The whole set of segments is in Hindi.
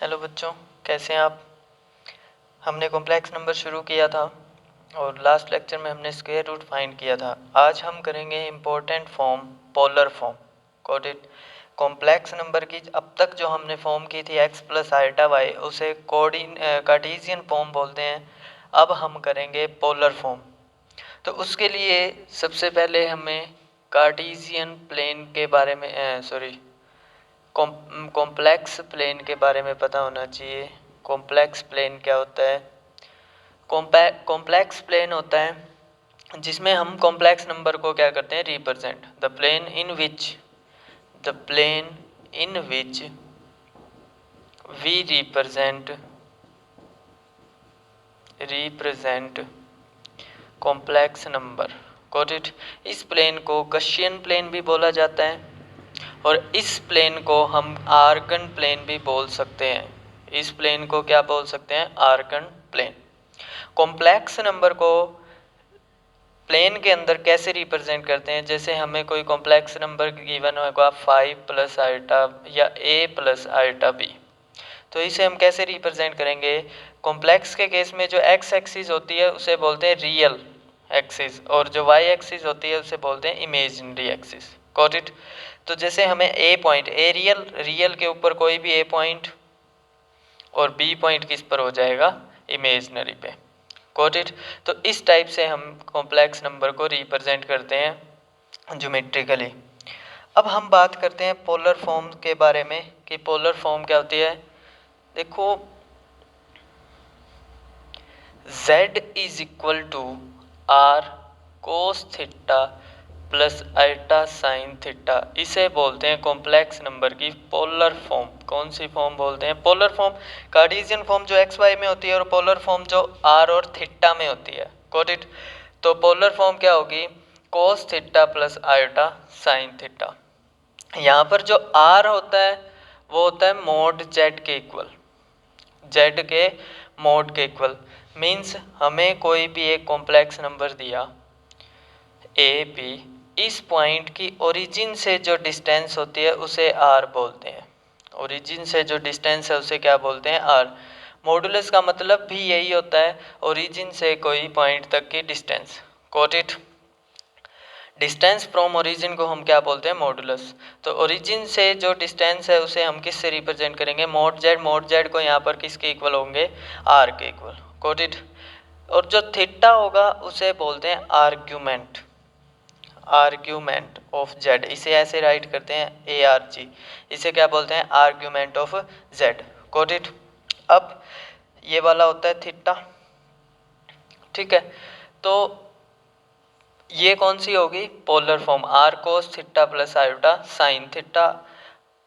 हेलो बच्चों, कैसे हैं आप। हमने कॉम्प्लेक्स नंबर शुरू किया था और लास्ट लेक्चर में हमने स्क्वायर रूट फाइंड किया था। आज हम करेंगे important form, polar form. Got it. Complex number की अब तक जो हमने फॉर्म की थी x प्लस आइटा वाई, उसे कार्टेशियन फॉर्म बोलते हैं। अब हम करेंगे पोलर फॉर्म। तो उसके लिए सबसे पहले हमें कार्टेशियन प्लेन के बारे में कॉम्प्लेक्स प्लेन के बारे में पता होना चाहिए। कॉम्प्लेक्स प्लेन क्या होता है? कॉम्प्लेक्स प्लेन होता है जिसमें हम कॉम्प्लेक्स नंबर को क्या करते हैं, represent. The plane in which we represent complex number. Got it. इस प्लेन को गॉसियन प्लेन भी बोला जाता है और इस प्लेन को हम आर्कन प्लेन भी बोल सकते हैं। इस प्लेन को क्या बोल सकते हैं? Argand plane. कॉम्प्लेक्स नंबर को प्लेन के अंदर कैसे रिप्रेजेंट करते हैं? जैसे हमें कोई कॉम्प्लेक्स नंबर गिवन होगा 5 प्लस आइटा या a प्लस आइटा b, तो इसे हम कैसे रिप्रेजेंट करेंगे? कॉम्प्लेक्स के केस में जो x एक्सिस होती है उसे बोलते हैं रियल एक्सिस, और जो y एक्सिस होती है उसे बोलते हैं इमेजिनरी एक्सिस। Got it. तो जैसे हमें a पॉइंट, a रियल के ऊपर कोई भी a पॉइंट और b पॉइंट किस पर हो जाएगा? इमेजिनरी पे। Got it. तो इस टाइप से हम कॉम्प्लेक्स नंबर को रिप्रेजेंट करते हैं ज्योमेट्रिकली। अब हम बात करते हैं पोलर फॉर्म के बारे में कि पोलर फॉर्म क्या होती है। देखो, z is equal to r cos theta plus iota sine theta, इसे बोलते हैं कॉम्प्लेक्स नंबर की पोलर फॉर्म। कौन सी फॉर्म बोलते हैं? Polar form. कार्टेशियन फॉर्म जो एक्स वाई में होती है और पोलर फॉर्म जो आर और थीटा में होती है। Got it. तो पोलर फॉर्म क्या होगी? Cos theta plus iota sine theta. यहाँ पर जो आर होता है वो होता है मोड जेड के इक्वल, जेड के मोड के इक्वल। मीन्स हमें कोई भी एक कॉम्प्लेक्स नंबर दिया ए बी, इस पॉइंट की ओरिजिन से जो डिस्टेंस होती है उसे आर बोलते हैं। ओरिजिन से जो डिस्टेंस है उसे क्या बोलते हैं? आर। मॉडुलस का मतलब भी यही होता है, ओरिजिन से कोई पॉइंट तक की distance. Got it. Distance from origin को हम क्या बोलते हैं? मॉडुलस। तो ओरिजिन से जो डिस्टेंस है उसे हम किससे रिप्रेजेंट करेंगे? मोड जेड को यहाँ पर किसके इक्वल होंगे? आर के इक्वल। Got it. और जो थीटा होगा उसे बोलते हैं आर्ग्यूमेंट ऑफ जेड। इसे ऐसे राइट करते हैं ए आर जी। इसे क्या बोलते हैं? Argument of Z. Got it. अब ये वाला होता है थीटा, ठीक है। तो ये कौन सी होगी? Polar form. R cos theta plus iota sine theta.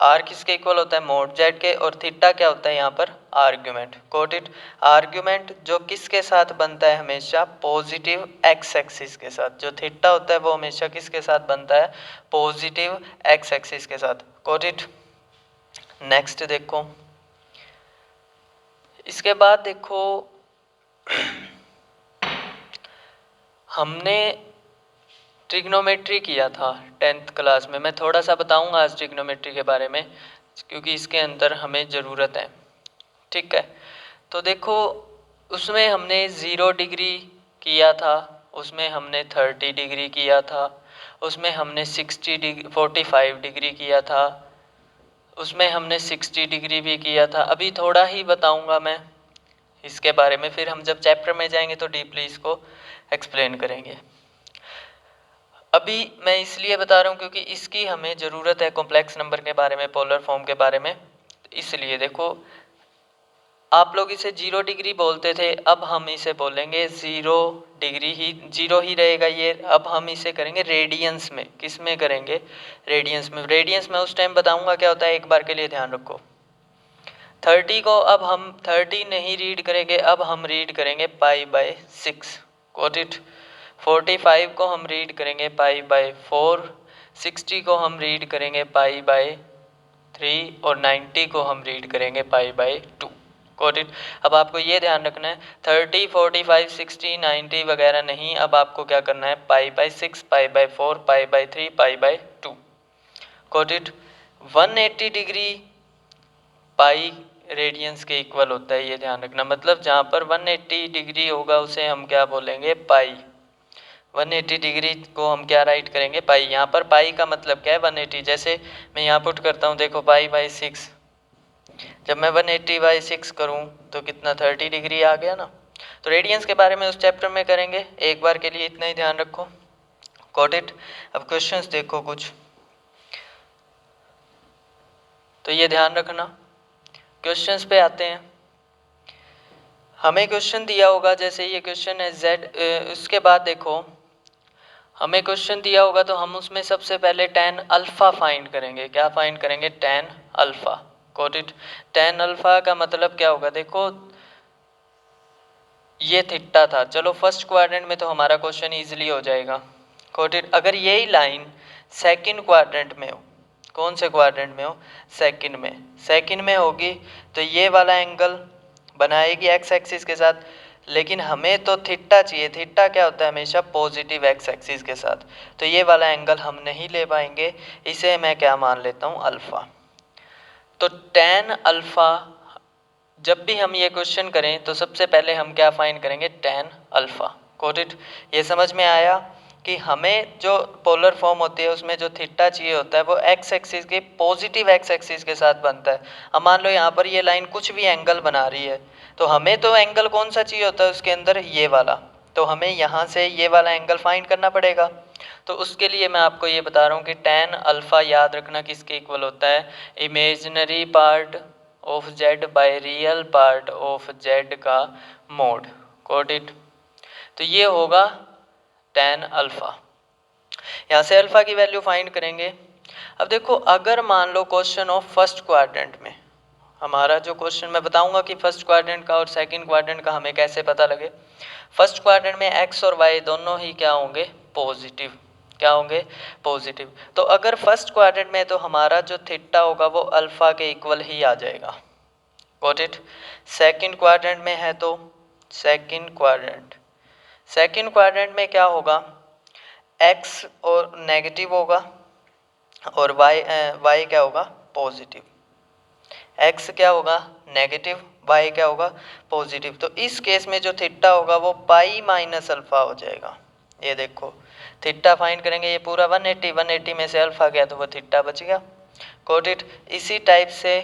R किसके इक्वल होता है? मोड जेड के। और थीटा क्या होता है यहाँ पर? आर्ग्यूमेंट। Got it. आर्ग्यूमेंट जो किसके साथ बनता है? हमेशा पॉजिटिव एक्स एक्सिस के साथ। जो थीटा होता है वो हमेशा किसके साथ बनता है? पॉजिटिव एक्स एक्सिस के साथ। Got it. नेक्स्ट देखो, इसके बाद देखो हमने ट्रिग्नोमेट्री किया था 10th क्लास में। मैं थोड़ा सा बताऊंगा आज ट्रिग्नोमेट्री के बारे में क्योंकि इसके अंदर हमें ज़रूरत है, ठीक है। तो देखो, उसमें हमने 0 डिग्री किया था, उसमें हमने 30 डिग्री किया था, उसमें हमने 45 डिग्री किया था, उसमें हमने 60 डिग्री भी किया था। अभी थोड़ा ही बताऊंगा मैं इसके बारे में, फिर हम जब चैप्टर में जाएंगे तो डीपली इसको एक्सप्लेन करेंगे। अभी मैं इसलिए बता रहा हूँ क्योंकि इसकी हमें ज़रूरत है कॉम्प्लेक्स नंबर के बारे में, पोलर फॉर्म के बारे में। इसलिए देखो, आप लोग इसे 0 डिग्री बोलते थे, अब हम इसे बोलेंगे 0 डिग्री ही, 0 ही रहेगा ये। अब हम इसे करेंगे रेडियंस में। किस में करेंगे? रेडियंस में। रेडियंस में उस टाइम बताऊंगा क्या होता है, एक बार के लिए ध्यान रखो। 30 को अब हम 30 नहीं रीड करेंगे, अब हम रीड करेंगे π/6। Got it. 45 को हम रीड करेंगे π/4, 60 को हम रीड करेंगे π/3 और 90 को हम रीड करेंगे π/2। Got it. अब आपको ये ध्यान रखना है 30, 45, 60, 90 वगैरह नहीं, अब आपको क्या करना है? π/6, π/4, π/3, π/2। Got it. 180 degree pi radians के इक्वल होता है, ये ध्यान रखना। मतलब जहाँ पर 180 डिग्री होगा उसे हम क्या बोलेंगे, पाई। 180 डिग्री को हम क्या राइट करेंगे, पाई। यहाँ पर पाई का मतलब क्या है, 180। जैसे मैं यहाँ पुट करता हूँ, देखो पाई बाई 6। जब मैं 180/6 करूँ तो कितना, 30 डिग्री आ गया ना। तो रेडियंस के बारे में उस चैप्टर में करेंगे, एक बार के लिए इतना ही ध्यान रखो। Got it. अब क्वेश्चंस देखो कुछ, तो ये ध्यान रखना। क्वेश्चंस पे आते हैं। हमें क्वेश्चन दिया होगा, जैसे ये क्वेश्चन है z, उसके बाद देखो हमें क्वेश्चन दिया होगा तो हम उसमें सबसे पहले tan अल्फा फाइंड करेंगे। क्या फाइंड करेंगे, tan alpha. Got it. tan alpha का मतलब क्या होगा, देखो ये थीटा था, चलो फर्स्ट क्वाड्रेंट में तो हमारा क्वेश्चन इजीली हो जाएगा। Got it. अगर यही लाइन सेकंड क्वाड्रेंट में हो, कौन से क्वाड्रेंट में हो, सेकंड में, सेकंड में होगी तो ये वाला एंगल बनाएगी एक्स एक्सिस के साथ, लेकिन हमें तो थीटा चाहिए। थीटा क्या होता है, हमेशा पॉजिटिव एक्स एक्सिस के साथ, तो ये वाला एंगल हम नहीं ले पाएंगे, इसे मैं क्या मान लेता हूँ, अल्फा। तो tan अल्फा, जब भी हम ये क्वेश्चन करें तो सबसे पहले हम क्या फाइंड करेंगे, tan अल्फा। Got it. ये समझ में आया कि हमें जो पोलर फॉर्म होती है उसमें जो थीटा चाहिए होता है वो एक्स एक्सिस के, पॉजिटिव एक्स एक्सिस के साथ बनता है। अब मान लो यहाँ पर ये लाइन कुछ भी एंगल बना रही है, तो हमें तो एंगल कौन सा चाहिए होता है उसके अंदर, ये वाला। तो हमें यहाँ से ये वाला एंगल फाइंड करना पड़ेगा। तो उसके लिए मैं आपको ये बता रहा हूँ कि tan अल्फा याद रखना किसके इक्वल होता है, imaginary part of z by real part of z का मोड। Got it. तो ये होगा tan अल्फा। यहाँ से अल्फा की वैल्यू फाइंड करेंगे। अब देखो, अगर मान लो क्वेश्चन ऑफ फर्स्ट क्वाड्रेंट में, हमारा जो क्वेश्चन मैं बताऊंगा कि फर्स्ट क्वाड्रेंट का और सेकंड क्वाड्रेंट का हमें कैसे पता लगे। फर्स्ट क्वाड्रेंट में एक्स और वाई दोनों ही क्या होंगे, पॉजिटिव। क्या होंगे, पॉजिटिव। तो अगर फर्स्ट क्वाड्रेंट में तो हमारा जो थीटा होगा वो अल्फा के इक्वल ही आ जाएगा। Got it. सेकंड क्वाड्रेंट में है तो सेकंड क्वाड्रेंट में क्या होगा, एक्स और नेगेटिव होगा और वाई क्या होगा, पॉजिटिव। एक्स क्या होगा, नेगेटिव, वाई क्या होगा, पॉजिटिव। तो इस केस में जो थीटा होगा वो पाई माइनस अल्फा हो जाएगा। ये देखो थीटा फाइंड करेंगे, ये पूरा 180 में से अल्फा गया तो वो थीटा बच गया। Got it. इसी टाइप से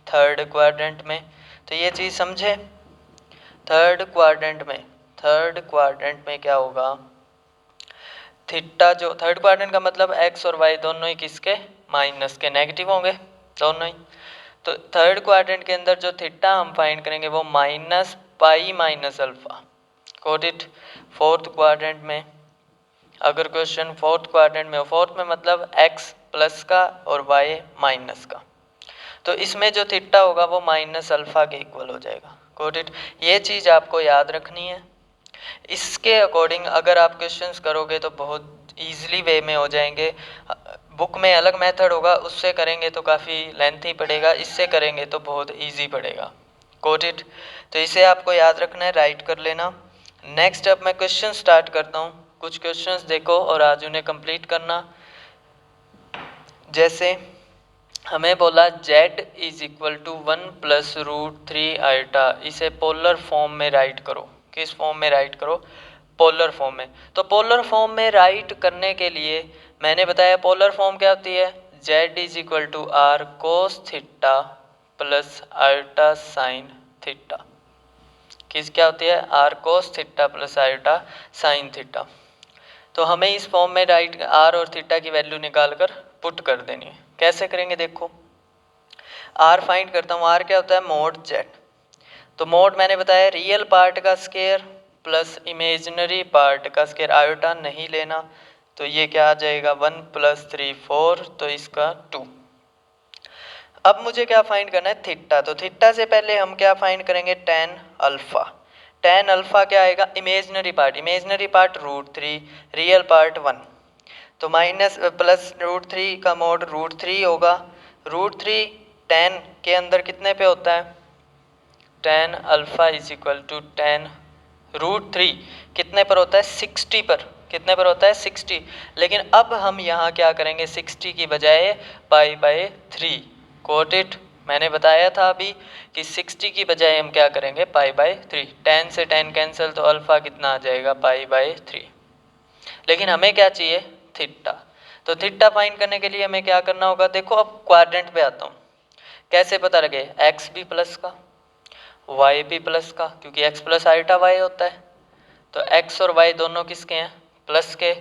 थर्ड क्वाड्रेंट में, तो ये चीज़ समझे। थर्ड क्वाड्रेंट में क्या होगा, थीटा जो थर्ड क्वाड्रेंट का मतलब एक्स और वाई दोनों ही किसके, माइनस के, नेगेटिव होंगे दोनों ही। तो थर्ड क्वाड्रेंट के अंदर जो थीटा हम फाइंड करेंगे वो minus pi minus alpha. Got it. Fourth quadrant में, अगर क्वेश्चन फोर्थ क्वाड्रेंट में हो, फोर्थ में मतलब एक्स प्लस का और वाई माइनस का, तो इसमें जो थीटा होगा वो माइनस अल्फा के इक्वल हो जाएगा। Got it. ये चीज़ आपको याद रखनी है। इसके अकॉर्डिंग अगर आप क्वेश्चंस करोगे तो बहुत ईजिली वे में हो जाएंगे। बुक में अलग मेथड होगा, उससे करेंगे तो काफ़ी लेंथी पड़ेगा, इससे करेंगे तो बहुत इजी पड़ेगा। Got it. तो इसे आपको याद रखना है, राइट कर लेना। नेक्स्ट अब मैं क्वेश्चन स्टार्ट करता हूँ। कुछ क्वेश्चंस देखो और आज उन्हें कंप्लीट करना। जैसे हमें बोला z is equal to 1 plus √3 iota, इसे पोलर फॉर्म में राइट करो। किस फॉर्म में राइट करो, पोलर फॉर्म में। तो पोलर फॉर्म में राइट करने के लिए मैंने बताया पोलर फॉर्म क्या होती है, z is equal to r cos theta plus iota sine theta. किस क्या होती है, r cos theta plus iota sine theta. तो हमें इस फॉर्म में राइट आर और थीटा की वैल्यू निकाल कर पुट कर देनी है। कैसे करेंगे, देखो आर फाइंड करता हूँ। आर क्या होता है, मोड जेड। तो मोड मैंने बताया रियल पार्ट का स्केयर प्लस इमेजिनरी पार्ट का स्केयर, आयोटा नहीं लेना। तो ये क्या आ जाएगा, 1 प्लस 3 4, तो इसका 2। अब मुझे क्या फाइंड करना है, थीटा। तो थीटा से पहले हम क्या फाइंड करेंगे, tan अल्फा। tan अल्फा क्या आएगा, इमेजिनरी पार्ट √3, रियल पार्ट 1। तो माइनस प्लस √3 का मोड √3 होगा। √3 tan के अंदर कितने पे होता है, tan alpha is equal to tan √3 कितने पर होता है, 60 पर। कितने पर होता है, 60। लेकिन अब हम यहाँ क्या करेंगे, 60 की बजाय पाई बाय 3। कोट इट, मैंने बताया था अभी कि 60 की बजाय हम क्या करेंगे π/3। 10 से 10 कैंसिल तो अल्फ़ा कितना आ जाएगा π/3। लेकिन हमें क्या चाहिए थीटा। तो थीटा फाइंड करने के लिए हमें क्या करना होगा, देखो अब क्वाड्रेंट पे आता हूँ। कैसे पता लगे, एक्स भी प्लस का वाई भी प्लस का, क्योंकि एक्स प्लस आइटा वाई होता है। तो एक्स और वाई दोनों किसके हैं, प्लस के।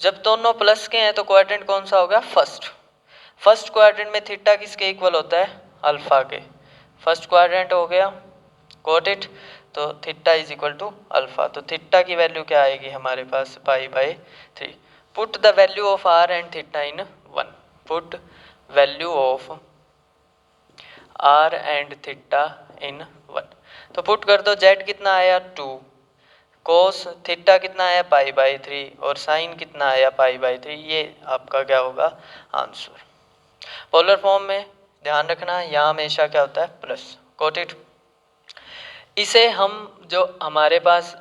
जब दोनों प्लस के हैं तो क्वाड्रेंट कौन सा होगा, फर्स्ट। फर्स्ट क्वाड्रेंट में थीटा किसके इक्वल होता है, अल्फा के। फर्स्ट क्वाड्रेंट हो गया, गॉट इट। तो theta is equal to alpha. तो थीटा की वैल्यू क्या आएगी हमारे पास π/3। Put the value of R and theta in 1। Put value of R and theta in 1। तो पुट कर दो, जेड कितना आया 2, कोस थीटा कितना आया π/3 और साइन कितना आया π/3। ये आपका क्या होगा आंसर। पोलर फॉर्म में ध्यान रखना यहाँ हमेशा क्या होता है प्लस, गॉट इट। इसे हम जो हमारे पास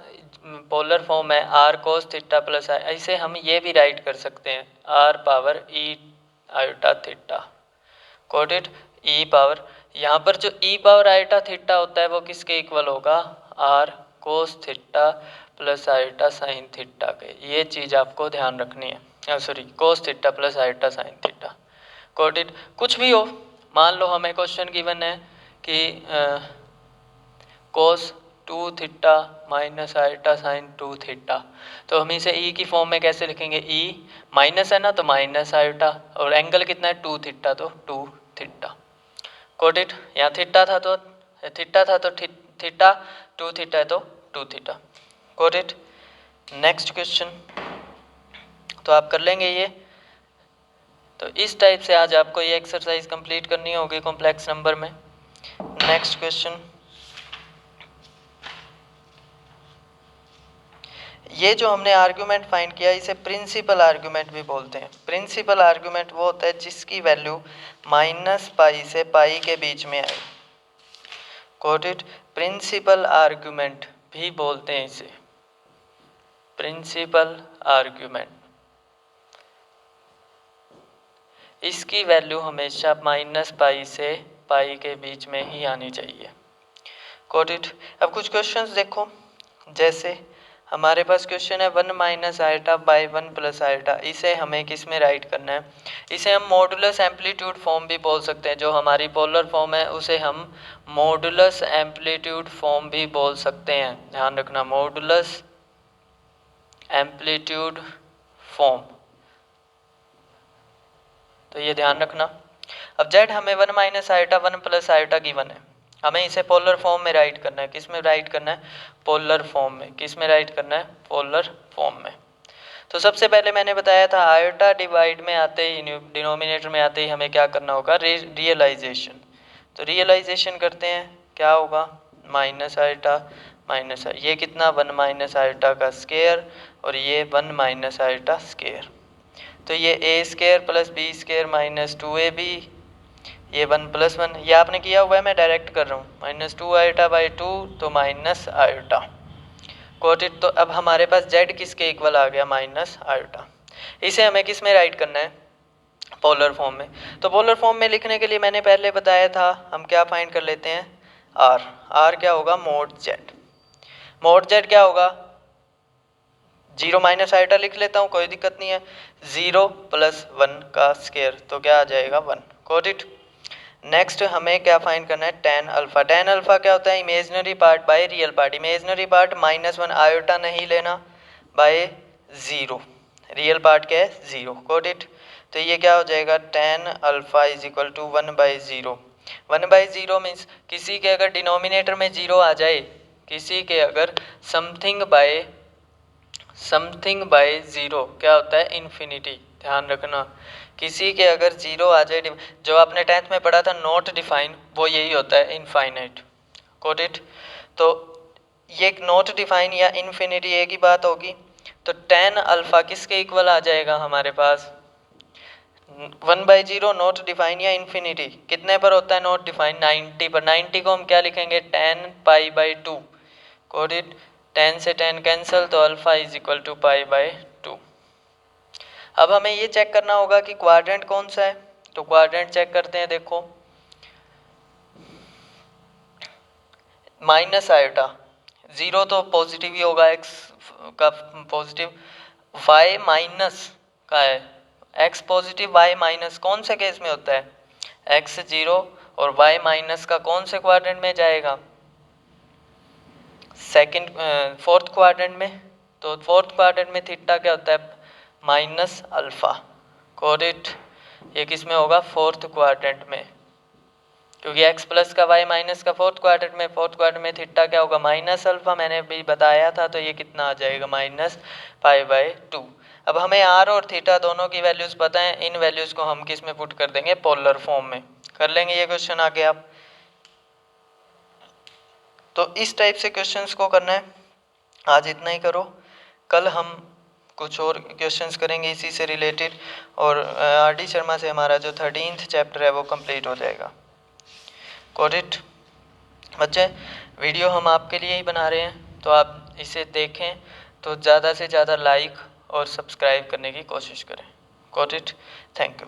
पोलर फॉर्म है r cos theta plus i, इसे हम ये भी राइट कर सकते हैं r power e iota theta, got it. E power, यहाँ पर जो ई पावर आयोटा थीटा होता है वो किसके इक्वल होगा, r cos theta plus iota sine theta के। ये चीज़ आपको ध्यान रखनी है, sorry cos theta plus iota sine theta, got it. कुछ भी हो, मान लो हमें क्वेश्चन गिवन है कि कोस 2 theta minus iota sine 2 theta, तो हम इसे ई की फॉर्म में कैसे लिखेंगे, ई माइनस है ना तो माइनस आयोटा, और एंगल कितना है 2 थीटा तो 2 थीटा, गॉट इट। यहाँ थीटा था तो थीटा 2 थीटा है तो 2 theta, got it. Next question तो आप कर लेंगे ये। तो इस टाइप से आज आपको ये एक्सरसाइज कंप्लीट करनी होगी कॉम्प्लेक्स नंबर में। नेक्स्ट क्वेश्चन, ये जो हमने आर्गुमेंट फाइंड किया इसे प्रिंसिपल आर्गुमेंट भी बोलते हैं। प्रिंसिपल आर्गुमेंट वो होता है जिसकी वैल्यू -π से π के बीच में आए, गॉट इट। प्रिंसिपल आर्गुमेंट भी बोलते हैं इसे, प्रिंसिपल आर्गुमेंट। इसकी वैल्यू हमेशा -π से π के बीच में ही आनी चाहिए, गॉट इट। अब कुछ क्वेश्चंस देखो, जैसे हमारे पास क्वेश्चन है 1 minus iota by 1 plus iota. इसे हमें किस में राइट करना है, इसे हम मॉडुलस एम्पलीट्यूड फॉर्म भी बोल सकते हैं। जो हमारी पोलर फॉर्म है उसे हम मॉडुलस एम्पलीट्यूड फॉर्म भी बोल सकते हैं, ध्यान रखना, मॉडुलस एम्पलीट्यूड फॉर्म। तो ये ध्यान रखना। अब जेड हमें 1 minus iota 1 plus iota given है, हमें इसे पोलर फॉर्म में राइट करना है। किस में राइट करना है, पोलर फॉर्म में। किस में राइट करना है, पोलर फॉर्म में। तो सबसे पहले मैंने बताया था आयोटा डिवाइड में आते ही, डिनोमिनेटर में आते ही हमें क्या करना होगा, रियलाइजेशन। तो रियलाइजेशन करते हैं, क्या होगा, माइनस आयोटा माइनस, ये कितना 1 माइनस आयोटा का स्क्वायर और ये 1 माइनस आयोटा स्क्वायर। तो ये A square plus B square minus 2ab, ये 1 प्लस 1, ये आपने किया हुआ है, मैं डायरेक्ट कर रहा हूँ, -2 आयोटा बाई 2 तो माइनस आयोटा, गॉट इट। तो अब हमारे पास जेड किसके इक्वल आ गया, माइनस आयोटा। इसे हमें किस में राइट करना है, पोलर फॉर्म में। तो पोलर फॉर्म में लिखने के लिए मैंने पहले बताया था हम क्या फाइंड कर लेते हैं, आर। आर क्या होगा, मोड जेड। मोड जेड क्या होगा, 0 माइनस आयोटा लिख लेता हूँ, कोई दिक्कत नहीं है। 0 प्लस 1 का स्क्वायर तो क्या आ जाएगा 1, गॉट इट। नेक्स्ट हमें क्या फाइंड करना है, टेन अल्फा। टेन अल्फा क्या होता है, imaginary part by real part. Imaginary part -1 iota नहीं लेना, बाय 0, रियल पार्ट क्या है 0, गॉट इट। तो ये क्या हो जाएगा, tan alpha is equal to 1/0। 1/0 means किसी के अगर डिनोमिनेटर में 0 आ जाए, किसी के अगर समथिंग बाय 0 क्या होता है, इन्फिनिटी, ध्यान रखना। किसी के अगर 0 आ जाए, जो आपने 10th में पढ़ा था नॉट डिफाइन, वो यही होता है इनफाइनाइट, गॉट इट। तो ये नॉट डिफाइन या इन्फिनिटी एक ही बात होगी। तो टेन अल्फा किसके इक्वल आ जाएगा हमारे पास, 1/0 नॉट डिफाइन या इन्फिनिटी। कितने पर होता है नॉट डिफाइन, 90 पर। 90 को हम क्या लिखेंगे, 10π/2, गॉट इट। 10 से 10 कैंसिल तो अल्फा इज इक्वल टू π/2। अब हमें ये चेक करना होगा कि क्वाड्रेंट कौन सा है, तो क्वाड्रेंट चेक करते हैं। देखो माइनस आयोटा, ज़ीरो तो पॉजिटिव ही होगा, एक्स का पॉजिटिव, वाई माइनस का है, एक्स पॉजिटिव वाई माइनस कौन से केस में होता है, एक्स जीरो और वाई माइनस का कौन से क्वाड्रेंट में जाएगा, सेकंड फोर्थ क्वाड्रेंट में। तो फोर्थ क्वाड्रेंट में थीटा क्या होता है, माइनस अल्फा, गॉट इट। ये किस में होगा, फोर्थ क्वाड्रेंट में, क्योंकि x प्लस का y माइनस का फोर्थ क्वाड्रेंट में थीटा क्या होगा, माइनस अल्फा, मैंने भी बताया था। तो ये कितना आ जाएगा, माइनस पाई बाई 2। अब हमें r और थीटा दोनों की वैल्यूज़ पता है, इन वैल्यूज़ को हम किस में पुट कर देंगे, पोलर फॉर्म में कर लेंगे ये क्वेश्चन आगे आप। तो इस टाइप से क्वेश्चंस को करना है। आज इतना ही करो, कल हम कुछ और क्वेश्चंस करेंगे इसी से रिलेटेड, और आर.डी. शर्मा से हमारा जो 13th चैप्टर है वो कंप्लीट हो जाएगा। गॉट इट बच्चे, वीडियो हम आपके लिए ही बना रहे हैं, तो आप इसे देखें तो ज़्यादा से ज़्यादा लाइक और सब्सक्राइब करने की कोशिश करें। Got it, thank you.